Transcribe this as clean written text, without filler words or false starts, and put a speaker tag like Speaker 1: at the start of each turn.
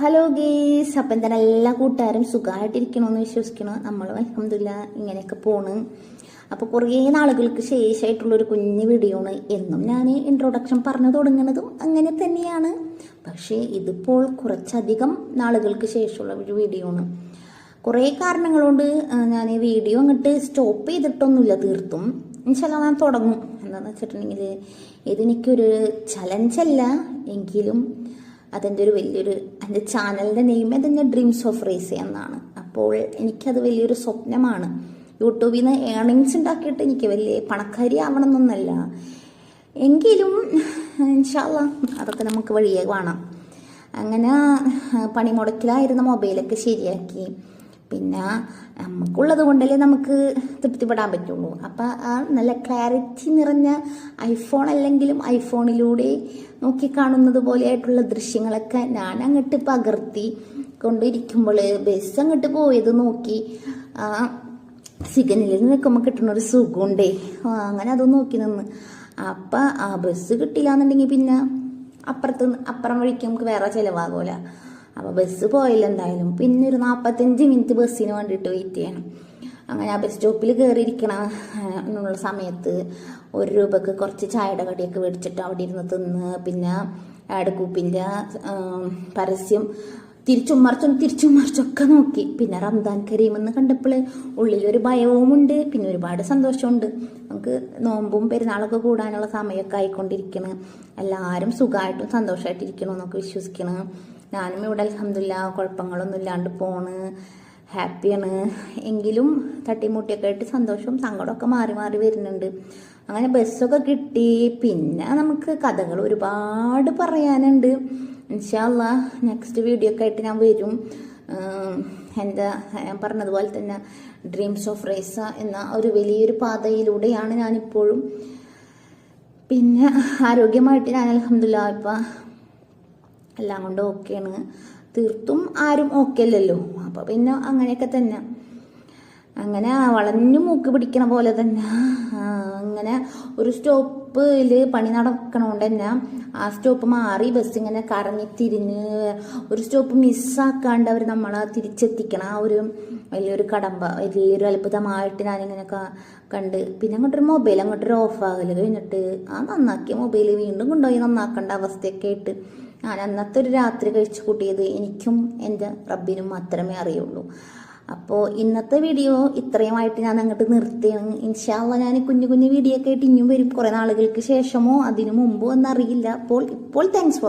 Speaker 1: Hello guys, അപ്പം എന്താണ് എല്ലാ കൂട്ടുകാരും സുഖമായിട്ടിരിക്കണമെന്ന് വിശ്വസിക്കണം. നമ്മൾ അൽഹംദുലില്ലാ ഇങ്ങനെയൊക്കെ പോണ്. അപ്പോൾ കുറേ നാളുകൾക്ക് ശേഷമായിട്ടുള്ളൊരു കുഞ്ഞു വീഡിയോ ആണ്. എന്നും ഞാൻ ഇൻട്രൊഡക്ഷൻ പറഞ്ഞു തുടങ്ങുന്നതും അങ്ങനെ തന്നെയാണ്. പക്ഷേ ഇതിപ്പോൾ കുറച്ചധികം നാളുകൾക്ക് ശേഷമുള്ള ഒരു വീഡിയോ ആണ്. കുറേ കാരണങ്ങൾ കൊണ്ട് ഞാൻ ഈ വീഡിയോ അങ്ങോട്ട് സ്റ്റോപ്പ് ചെയ്തിട്ടൊന്നുമില്ല. തീർത്തും ഇൻഷാല്ലാ ഞാൻ തുടങ്ങും. എന്താണെന്ന് വെച്ചിട്ടുണ്ടെങ്കിൽ ഇതെനിക്കൊരു ചലഞ്ചല്ല എങ്കിലും അതിൻ്റെ ഒരു വലിയൊരു എൻ്റെ ചാനലിൻ്റെ നെയിം അതിൻ്റെ ഡ്രീംസ് ഓഫ് റേസ് എന്നാണ്. അപ്പോൾ എനിക്കത് വലിയൊരു സ്വപ്നമാണ്. യൂട്യൂബിൽ നിന്ന് ഏർണിങ്സ് ഉണ്ടാക്കിയിട്ട് എനിക്ക് വലിയ പണക്കാരി ആവണം എന്നൊന്നല്ല, എങ്കിലും ഇൻഷാല്ലാ അതൊക്കെ നമുക്ക് വഴിയേ കാണാം. അങ്ങനെ പണിമുടക്കിലായിരുന്ന മൊബൈലൊക്കെ ശരിയാക്കി. പിന്നെ നമുക്കുള്ളത് കൊണ്ടല്ലേ നമുക്ക് തൃപ്തിപ്പെടാൻ പറ്റുള്ളൂ. അപ്പം ആ നല്ല ക്ലാരിറ്റി നിറഞ്ഞ ഐഫോൺ അല്ലെങ്കിലും ഐഫോണിലൂടെ നോക്കിക്കാണുന്നത് പോലെയായിട്ടുള്ള ദൃശ്യങ്ങളൊക്കെ ഞാൻ അങ്ങോട്ട് പകർത്തി കൊണ്ടിരിക്കുമ്പോൾ ബസ് അങ്ങോട്ട് പോയത് നോക്കി സിഗ്നലിൽ നിൽക്കുമ്പോൾ കിട്ടുന്നൊരു സുഖമുണ്ടേ. അങ്ങനെ അത് നോക്കി നിന്ന്. അപ്പം ആ ബസ് കിട്ടില്ല എന്നുണ്ടെങ്കിൽ പിന്നെ അപ്പുറം വഴിക്ക് നമുക്ക് വേറെ ചിലവാകൂല. അപ്പോൾ ബസ് പോയില്ല എന്തായാലും. പിന്നെ ഒരു 45 മിനിറ്റ് ബസ്സിന് വേണ്ടിയിട്ട് വെയിറ്റ് ചെയ്യണം. അങ്ങനെ ആ ബസ് സ്റ്റോപ്പിൽ കയറിയിരിക്കണം എന്നുള്ള സമയത്ത് 1 രൂപക്ക് കുറച്ച് ചായയുടെ കടിയൊക്കെ മേടിച്ചിട്ട് അവിടെ ഇരുന്ന് തിന്ന്. പിന്നെ ആഡ്കൂപ്പിൻ്റെ പരസ്യം തിരിച്ചും മറിച്ചൊക്കെ നോക്കി. പിന്നെ റംദാൻ കരീം എന്ന് കണ്ടപ്പോൾ ഉള്ളിലൊരു ഭയവുമുണ്ട്, പിന്നെ ഒരുപാട് സന്തോഷമുണ്ട്. നമുക്ക് നോമ്പും പെരുന്നാളൊക്കെ കൂടാനുള്ള സമയമൊക്കെ ആയിക്കൊണ്ടിരിക്കണം. എല്ലാവരും സുഖമായിട്ടും സന്തോഷമായിട്ടിരിക്കണം എന്നൊക്കെ വിശ്വസിക്കണം. ഞാനും ഇവിടെ അൽഹംദുലില്ലാ കുഴപ്പങ്ങളൊന്നും ഇല്ലാണ്ട് പോണ്, ഹാപ്പിയാണ്. എങ്കിലും തട്ടിമുട്ടിയൊക്കെ ആയിട്ട് സന്തോഷവും സങ്കടമൊക്കെ മാറി മാറി വരുന്നുണ്ട്. അങ്ങനെ ബസ്സൊക്കെ കിട്ടി. പിന്നെ നമുക്ക് കഥകൾ ഒരുപാട് പറയാനുണ്ട്. ഇൻഷാല്ലാ നെക്സ്റ്റ് വീഡിയോ ഒക്കെ ആയിട്ട് ഞാൻ വരും. ഞാൻ പറഞ്ഞതുപോലെ തന്നെ ഡ്രീംസ് ഓഫ് റേസ എന്ന ഒരു വലിയൊരു പാതയിലൂടെയാണ് ഞാനിപ്പോഴും. പിന്നെ ആരോഗ്യമായിട്ട് ഞാൻ അൽഹംദുലില്ലാ ഇപ്പം എല്ലാം കൊണ്ട് ഓക്കെയാണ്. തീർത്തും ആരും ഓക്കെ അല്ലല്ലോ. അപ്പോൾ പിന്നെ അങ്ങനെയൊക്കെ തന്നെ, അങ്ങനെ വളഞ്ഞു മൂക്ക് പിടിക്കണ പോലെ തന്നെ അങ്ങനെ ഒരു സ്റ്റോപ്പിൽ പണി നടക്കണോണ്ട് തന്നെ ആ സ്റ്റോപ്പ് മാറി ബസ് ഇങ്ങനെ കറങ്ങി തിരിഞ്ഞ് ഒരു സ്റ്റോപ്പ് മിസ്സാക്കാണ്ട് അവർ നമ്മളെ തിരിച്ചെത്തിക്കണം. ആ ഒരു വലിയൊരു കടമ്പ, വലിയൊരു അത്ഭുതമായിട്ട് ഞാനിങ്ങനെയൊക്കെ കണ്ട്. പിന്നെ അങ്ങോട്ടൊരു മൊബൈൽ അങ്ങോട്ടൊരു ഓഫാകൽ കഴിഞ്ഞിട്ട് ആ നന്നാക്കിയ മൊബൈൽ വീണ്ടും കൊണ്ടുപോയി നന്നാക്കേണ്ട അവസ്ഥയൊക്കെ ആയിട്ട് ഞാൻ അന്നത്തെ ഒരു രാത്രി കഴിച്ചു കൂട്ടിയത് എനിക്കും എൻ്റെ റബ്ബിനും മാത്രമേ അറിയുള്ളൂ. അപ്പോൾ ഇന്നത്തെ വീഡിയോ ഇത്രയുമായിട്ട് ഞാൻ അങ്ങോട്ട് നിർത്തിയാണ്. ഇൻഷാല്ലാ ഞാൻ കുഞ്ഞു വീഡിയോ ഒക്കെ ആയിട്ട് ഇനിയും വരും. കുറേ നാളുകൾക്ക് ശേഷമോ അതിനു മുമ്പോ എന്നറിയില്ല. ഇപ്പോൾ താങ്ക്സ് ഫോർ